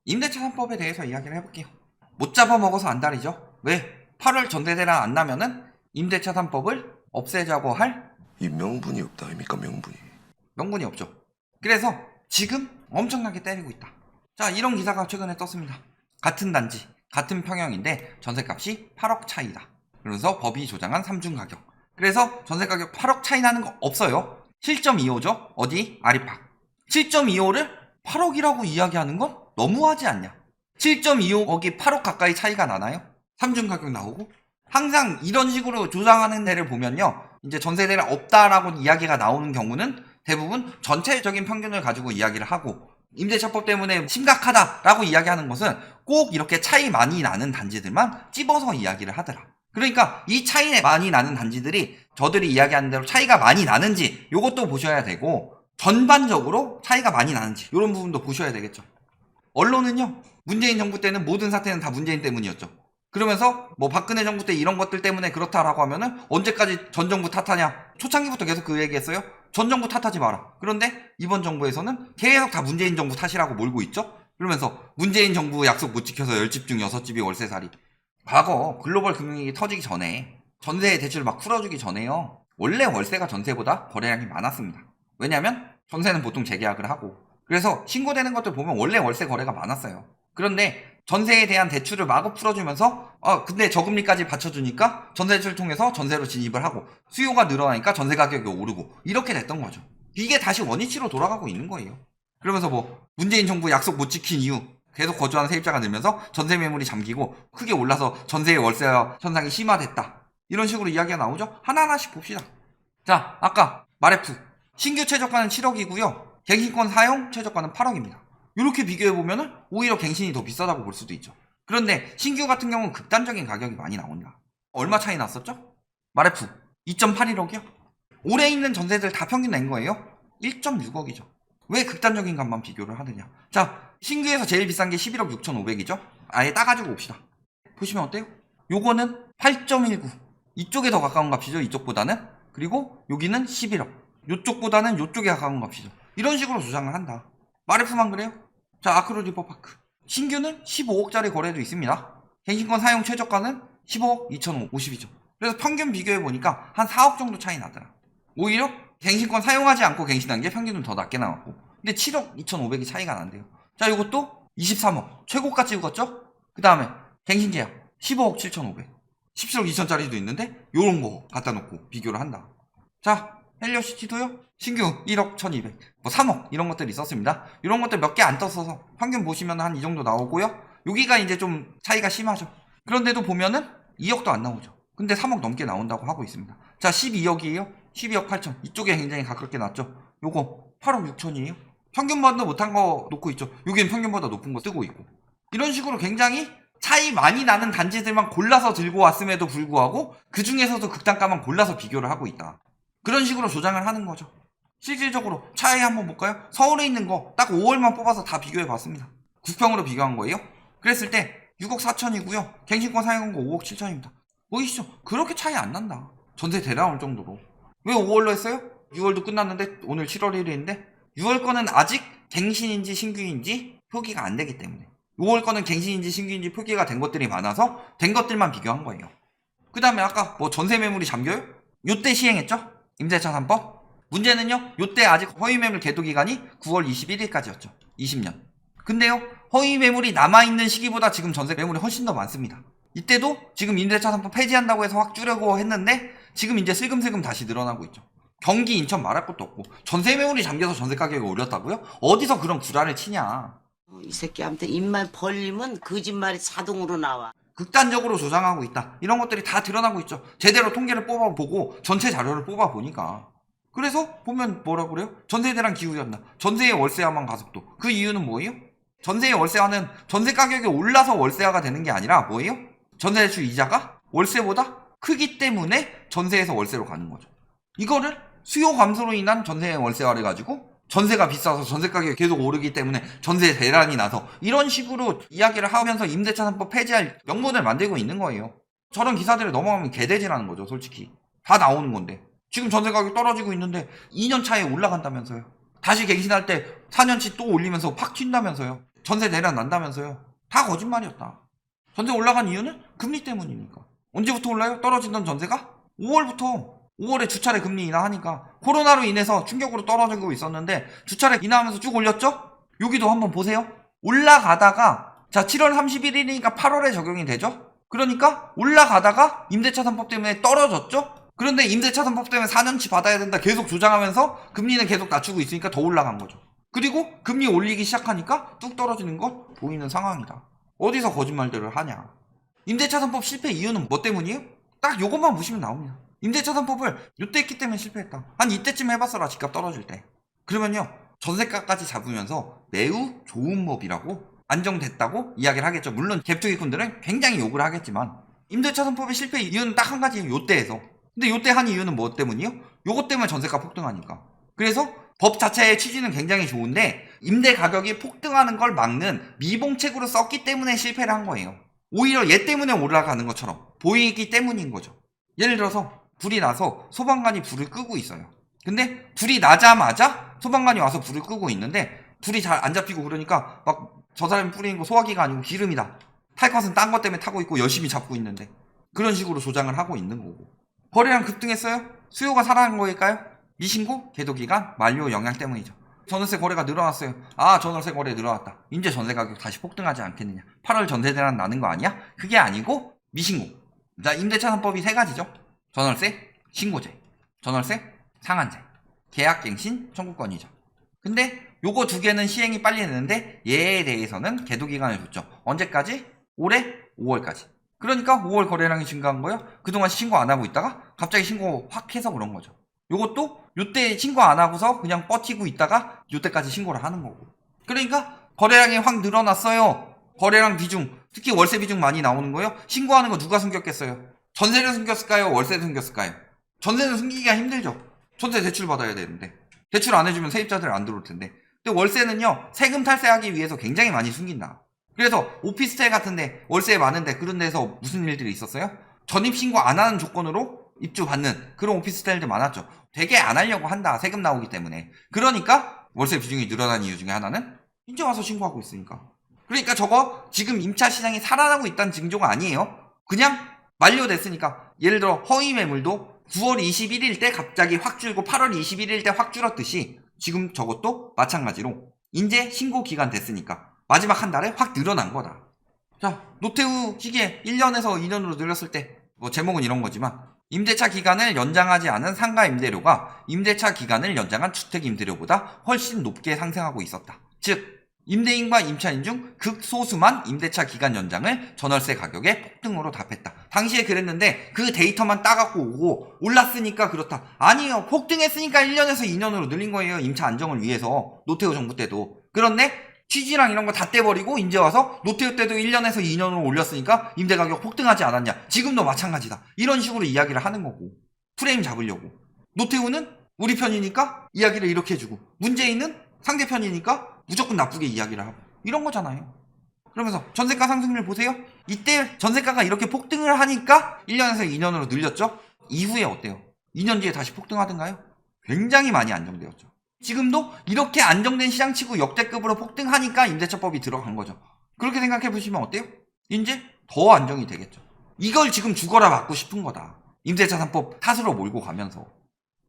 임대차 3법에 대해서 이야기를 해볼게요. 못 잡아먹어서 안달이죠. 왜? 8월 전세대란 안 나면은 임대차 3법을 없애자고 할 이 명분이 없다 아닙니까? 명분이 없죠. 그래서 지금 엄청나게 때리고 있다. 자, 이런 기사가 최근에 떴습니다. 같은 단지, 같은 평형인데 전세값이 8억 차이다. 그래서 법이 조장한 3중 가격. 그래서 전세가격 8억 차이 나는 거 없어요. 7.25죠. 어디? 아리팍. 7.25를 8억이라고 이야기하는 건 너무하지 않냐? 7.25억이 8억 가까이 차이가 나나요? 3중 가격 나오고? 항상 이런 식으로 조장하는 데를 보면요, 이제 전세대란 없다라고 이야기가 나오는 경우는 대부분 전체적인 평균을 가지고 이야기를 하고, 임대차법 때문에 심각하다라고 이야기하는 것은 꼭 이렇게 차이 많이 나는 단지들만 찝어서 이야기를 하더라. 그러니까 이 차이 많이 나는 단지들이 저들이 이야기하는 대로 차이가 많이 나는지 이것도 보셔야 되고, 전반적으로 차이가 많이 나는지 이런 부분도 보셔야 되겠죠. 언론은요, 문재인 정부 때는 모든 사태는 다 문재인 때문이었죠. 그러면서 뭐 박근혜 정부 때 이런 것들 때문에 그렇다라고 하면은 언제까지 전 정부 탓하냐? 초창기부터 계속 그 얘기했어요. 전 정부 탓하지 마라. 그런데 이번 정부에서는 계속 다 문재인 정부 탓이라고 몰고 있죠. 그러면서 문재인 정부 약속 못 지켜서 10집 중 6집이 월세살이. 과거 글로벌 금융위기 터지기 전에, 전세 대출 막 풀어주기 전에요, 원래 월세가 전세보다 거래량이 많았습니다. 왜냐면 전세는 보통 재계약을 하고, 그래서 신고되는 것들 보면 원래 월세 거래가 많았어요. 그런데 전세에 대한 대출을 마구 풀어주면서 근데 저금리까지 받쳐주니까 전세대출 통해서 전세로 진입을 하고, 수요가 늘어나니까 전세 가격이 오르고, 이렇게 됐던 거죠. 이게 다시 원위치로 돌아가고 있는 거예요. 그러면서 뭐 문재인 정부 약속 못 지킨 이유, 계속 거주하는 세입자가 늘면서 전세 매물이 잠기고 크게 올라서 전세의 월세 현상이 심화됐다, 이런 식으로 이야기가 나오죠. 하나하나씩 봅시다. 자, 아까 마레프 신규 최저가는 7억이고요 갱신권 사용 최저가는 8억입니다. 이렇게 비교해보면 오히려 갱신이 더 비싸다고 볼 수도 있죠. 그런데 신규 같은 경우는 극단적인 가격이 많이 나온다. 얼마 차이 났었죠? 마레프 2.81억이요? 올해 있는 전세들 다 평균 낸 거예요? 1.6억이죠. 왜 극단적인 값만 비교를 하느냐? 자, 신규에서 제일 비싼 게 11억 6,500이죠? 아예 따가지고 봅시다. 보시면 어때요? 요거는 8.19. 이쪽에 더 가까운 값이죠, 이쪽보다는. 그리고 여기는 11억. 요쪽보다는 요쪽에 가까운 값이죠. 이런 식으로 주장을 한다. 마레프만 그래요? 자, 아크로 리버파크 신규는 15억짜리 거래도 있습니다. 갱신권 사용 최저가는 15억 2,050이죠. 그래서 평균 비교해보니까 한 4억 정도 차이 나더라. 오히려 갱신권 사용하지 않고 갱신한 게 평균은 더 낮게 나왔고, 근데 7억 2,500이 차이가 난대요. 자, 이것도 23억 최고가 찍었죠? 그 다음에 갱신 계약 15억 7,500, 17억 2천짜리도 있는데 요런 거 갖다 놓고 비교를 한다. 자, 헬리오시티도요, 신규 1억 1200, 뭐 3억 이런 것들이 있었습니다. 이런 것들 몇 개 안 떴어서 평균 보시면 한 이 정도 나오고요. 여기가 이제 좀 차이가 심하죠. 그런데도 보면은 2억도 안 나오죠. 근데 3억 넘게 나온다고 하고 있습니다. 자, 12억이에요. 12억 8천. 이쪽에 굉장히 가깝게 났죠. 요거 8억 6천이에요. 평균보다 못한 거 놓고 있죠. 여기는 평균보다 높은 거 뜨고 있고. 이런 식으로 굉장히 차이 많이 나는 단지들만 골라서 들고 왔음에도 불구하고 그 중에서도 극단가만 골라서 비교를 하고 있다. 그런 식으로 조장을 하는 거죠. 실질적으로 차이 한번 볼까요? 서울에 있는 거 딱 5월만 뽑아서 다 비교해 봤습니다. 국평으로 비교한 거예요. 그랬을 때 6억 4천이고요. 갱신권 사용한 거 5억 7천입니다. 보이시죠? 그렇게 차이 안 난다. 전세 대나올 정도로. 왜 5월로 했어요? 6월도 끝났는데 오늘 7월 1일인데 6월 거는 아직 갱신인지 신규인지 표기가 안 되기 때문에, 5월 거는 갱신인지 신규인지 표기가 된 것들이 많아서 된 것들만 비교한 거예요. 그 다음에 아까 뭐 전세 매물이 잠겨요? 요때 시행했죠? 임대차 3법? 문제는요, 요때 아직 허위매물 계도 기간이 9월 21일까지였죠. 20년. 근데요, 허위매물이 남아있는 시기보다 지금 전세 매물이 훨씬 더 많습니다. 이때도 지금 임대차 3법 폐지한다고 해서 확 줄이고 했는데 지금 이제 슬금슬금 다시 늘어나고 있죠. 경기, 인천 말할 것도 없고 전세 매물이 잠겨서 전세 가격이 올렸다고요? 어디서 그런 구라를 치냐. 이 새끼한테 입만 벌리면 거짓말이 자동으로 나와. 극단적으로 조장하고 있다. 이런 것들이 다 드러나고 있죠. 제대로 통계를 뽑아보고 전체 자료를 뽑아보니까. 그래서 보면 뭐라 그래요? 전세에 대한 기울였나? 전세의 월세화만 가속도. 그 이유는 뭐예요? 전세의 월세화는 전세 가격이 올라서 월세화가 되는 게 아니라 뭐예요? 전세대출 이자가 월세보다 크기 때문에 전세에서 월세로 가는 거죠. 이거를 수요 감소로 인한 전세의 월세화를 가지고 전세가 비싸서 전세 가격이 계속 오르기 때문에 전세 대란이 나서 이런 식으로 이야기를 하면서 임대차 3법 폐지할 명분을 만들고 있는 거예요. 저런 기사들을 넘어가면 개돼지라는 거죠, 솔직히. 다 나오는 건데. 지금 전세 가격 떨어지고 있는데 2년 차에 올라간다면서요. 다시 갱신할 때 4년치 또 올리면서 팍 튄다면서요. 전세 내려난다면서요. 다 거짓말이었다. 전세 올라간 이유는 금리 때문이니까. 언제부터 올라요? 떨어지던 전세가? 5월부터. 5월에 주차례 금리 인하하니까 코로나로 인해서 충격으로 떨어지고 있었는데 주차례 인하하면서 쭉 올렸죠? 여기도 한번 보세요. 올라가다가 자 7월 31일이니까 8월에 적용이 되죠? 그러니까 올라가다가 임대차 3법 때문에 떨어졌죠? 그런데 임대차 3법 때문에 4년치 받아야 된다 계속 조장하면서 금리는 계속 낮추고 있으니까 더 올라간 거죠. 그리고 금리 올리기 시작하니까 뚝 떨어지는 거 보이는 상황이다. 어디서 거짓말들을 하냐. 임대차 3법 실패 이유는 뭐 때문이에요? 딱 요것만 보시면 나옵니다. 임대차 3법을 요때 했기 때문에 실패했다. 한 이때쯤 해봤어라 집값 떨어질 때. 그러면요 전세가까지 잡으면서 매우 좋은 법이라고 안정됐다고 이야기를 하겠죠. 물론 갭투기꾼들은 굉장히 욕을 하겠지만 임대차 3법의 실패 이유는 딱 한 가지예요. 요때에서. 근데 요때 한 이유는 뭐 때문이요? 요것 때문에 전세가 폭등하니까. 그래서 법 자체의 취지는 굉장히 좋은데 임대 가격이 폭등하는 걸 막는 미봉책으로 썼기 때문에 실패를 한 거예요. 오히려 얘 때문에 올라가는 것처럼 보이기 때문인 거죠. 예를 들어서 불이 나서 소방관이 불을 끄고 있어요. 근데 불이 나자마자 소방관이 와서 불을 끄고 있는데 불이 잘 안 잡히고 그러니까 막 저 사람이 뿌리는 거 소화기가 아니고 기름이다. 탈 것은 딴 것 때문에 타고 있고 열심히 잡고 있는데 그런 식으로 조장을 하고 있는 거고. 거래량 급등했어요? 수요가 살아난 거일까요? 미신고, 계도기간, 만료 영향 때문이죠. 전월세 거래가 늘어났어요. 아 전월세 거래 늘어났다. 이제 전세 가격 다시 폭등하지 않겠느냐. 8월 전세 대란 나는 거 아니야? 그게 아니고 미신고. 자 임대차 3법이 세 가지죠. 전월세, 신고제, 전월세, 상한제, 계약갱신 청구권이죠. 근데 요거 두 개는 시행이 빨리 되는데 얘에 대해서는 계도기간을 줬죠. 언제까지? 올해 5월까지. 그러니까 5월 거래량이 증가한 거예요. 그동안 신고 안 하고 있다가 갑자기 신고 확 해서 그런 거죠. 요것도 요때 신고 안 하고서 그냥 버티고 있다가 요때까지 신고를 하는 거고. 그러니까 거래량이 확 늘어났어요. 거래량 비중, 특히 월세 비중 많이 나오는 거예요. 신고하는 거 누가 숨겼겠어요? 전세를 숨겼을까요? 월세를 숨겼을까요? 전세는 숨기기가 힘들죠. 전세 대출 받아야 되는데 대출 안 해주면 세입자들 안 들어올 텐데. 근데 월세는요 세금 탈세하기 위해서 굉장히 많이 숨긴다. 그래서 오피스텔 같은데 월세 많은데 그런 데서 무슨 일들이 있었어요? 전입신고 안 하는 조건으로 입주 받는 그런 오피스텔들 많았죠. 되게 안 하려고 한다. 세금 나오기 때문에. 그러니까 월세 비중이 늘어난 이유 중에 하나는 이제 와서 신고하고 있으니까. 그러니까 저거 지금 임차 시장이 살아나고 있다는 징조가 아니에요. 그냥 만료됐으니까. 예를 들어 허위 매물도 9월 21일 때 갑자기 확 줄고 8월 21일 때 확 줄었듯이 지금 저것도 마찬가지로 이제 신고 기간 됐으니까 마지막 한 달에 확 늘어난 거다. 자, 노태우 시기에 1년에서 2년으로 늘렸을 때 뭐 제목은 이런 거지만 임대차 기간을 연장하지 않은 상가 임대료가 임대차 기간을 연장한 주택 임대료보다 훨씬 높게 상승하고 있었다. 즉 임대인과 임차인 중 극소수만 임대차 기간 연장을 전월세 가격의 폭등으로 답했다. 당시에 그랬는데 그 데이터만 따갖고 오고 올랐으니까 그렇다. 아니에요. 폭등했으니까 1년에서 2년으로 늘린 거예요. 임차 안정을 위해서. 노태우 정부 때도. 그런데 취지랑 이런 거 다 떼버리고 이제 와서 노태우 때도 1년에서 2년으로 올렸으니까 임대 가격 폭등하지 않았냐. 지금도 마찬가지다. 이런 식으로 이야기를 하는 거고. 프레임 잡으려고. 노태우는 우리 편이니까 이야기를 이렇게 해주고 문재인은 상대편이니까 무조건 나쁘게 이야기를 하고 이런 거잖아요. 그러면서 전세가 상승률 보세요. 이때 전세가가 이렇게 폭등을 하니까 1년에서 2년으로 늘렸죠. 이후에 어때요? 2년 뒤에 다시 폭등하던가요? 굉장히 많이 안정되었죠. 지금도 이렇게 안정된 시장치고 역대급으로 폭등하니까 임대차법이 들어간 거죠. 그렇게 생각해 보시면 어때요? 이제 더 안정이 되겠죠. 이걸 지금 죽어라 맞고 싶은 거다. 임대차 3법 탓으로 몰고 가면서.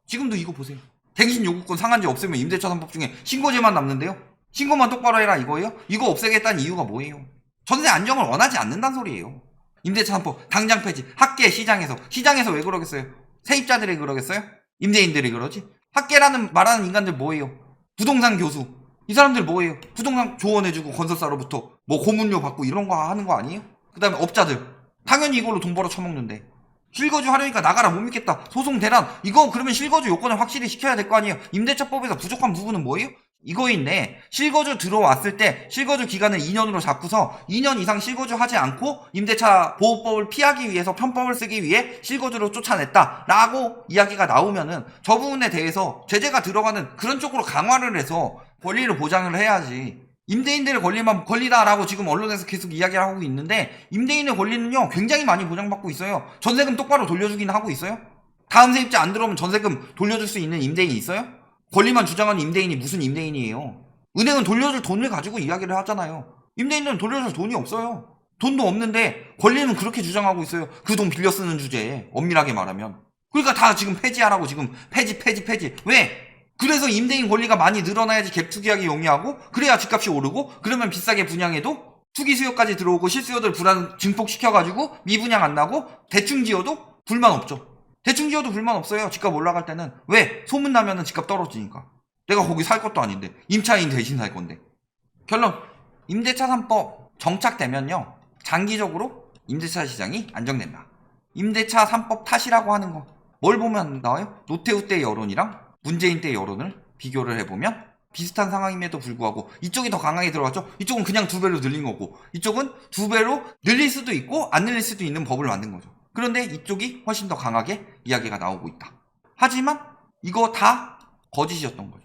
지금도 이거 보세요. 갱신 요구권 상한제 없으면 임대차 3법 중에 신고제만 남는데요. 신고만 똑바로 해라 이거예요? 이거 없애겠다는 이유가 뭐예요? 전세 안정을 원하지 않는다는 소리예요. 임대차 3법 당장 폐지. 학계 시장에서 왜 그러겠어요? 세입자들이 그러겠어요? 임대인들이 그러지? 학계라는 말하는 인간들 뭐예요? 부동산 교수. 이 사람들 뭐예요? 부동산 조언해주고 건설사로부터 뭐 고문료 받고 이런 거 하는 거 아니에요? 그 다음에 업자들. 당연히 이걸로 돈 벌어 처먹는데. 실거주 하려니까 나가라 못 믿겠다. 소송 대란. 이거 그러면 실거주 요건을 확실히 시켜야 될 거 아니에요? 임대차법에서 부족한 부분은 뭐예요? 이거 있네. 실거주 들어왔을 때 실거주 기간을 2년으로 잡고서 2년 이상 실거주 하지 않고 임대차 보호법을 피하기 위해서 편법을 쓰기 위해 실거주로 쫓아냈다 라고 이야기가 나오면은 저 부분에 대해서 제재가 들어가는 그런 쪽으로 강화를 해서 권리를 보장을 해야지. 임대인들의 권리만 권리다라고 지금 언론에서 계속 이야기를 하고 있는데 임대인의 권리는요 굉장히 많이 보장받고 있어요. 전세금 똑바로 돌려주긴 하고 있어요. 다음 세입자 안 들어오면 전세금 돌려줄 수 있는 임대인이 있어요? 권리만 주장하는 임대인이 무슨 임대인이에요? 은행은 돌려줄 돈을 가지고 이야기를 하잖아요. 임대인은 돌려줄 돈이 없어요. 돈도 없는데 권리는 그렇게 주장하고 있어요. 그 돈 빌려 쓰는 주제에 엄밀하게 말하면. 그러니까 다 지금 폐지하라고 지금 폐지. 왜? 그래서 임대인 권리가 많이 늘어나야지 갭 투기하기 용이하고 그래야 집값이 오르고 그러면 비싸게 분양해도 투기 수요까지 들어오고 실수요들 불안 증폭시켜가지고 미분양 안 나고 대충 지어도 불만 없죠. 대충 지어도 불만 없어요. 집값 올라갈 때는. 왜? 소문나면은 집값 떨어지니까. 내가 거기 살 것도 아닌데 임차인 대신 살 건데. 결론, 임대차 3법 정착되면요 장기적으로 임대차 시장이 안정된다. 임대차 3법 탓이라고 하는 거 뭘 보면 나와요? 노태우 때 여론이랑 문재인 때 여론을 비교를 해보면 비슷한 상황임에도 불구하고 이쪽이 더 강하게 들어갔죠. 이쪽은 그냥 2배로 늘린 거고 이쪽은 2배로 늘릴 수도 있고 안 늘릴 수도 있는 법을 만든 거죠. 그런데 이쪽이 훨씬 더 강하게 이야기가 나오고 있다. 하지만 이거 다 거짓이었던 거죠.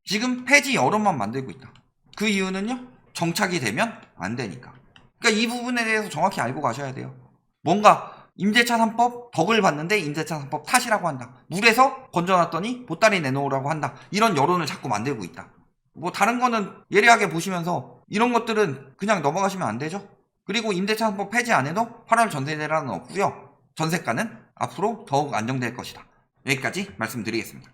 지금 폐지 여론만 만들고 있다. 그 이유는요, 정착이 되면 안 되니까. 그러니까 이 부분에 대해서 정확히 알고 가셔야 돼요. 뭔가 임대차 3법 덕을 봤는데 임대차 3법 탓이라고 한다. 물에서 건져놨더니 보따리 내놓으라고 한다. 이런 여론을 자꾸 만들고 있다. 뭐 다른 거는 예리하게 보시면서 이런 것들은 그냥 넘어가시면 안 되죠. 그리고 임대차 3법 폐지 안 해도 8월 전세 대란은 없고요. 전세가는 앞으로 더욱 안정될 것이다. 여기까지 말씀드리겠습니다.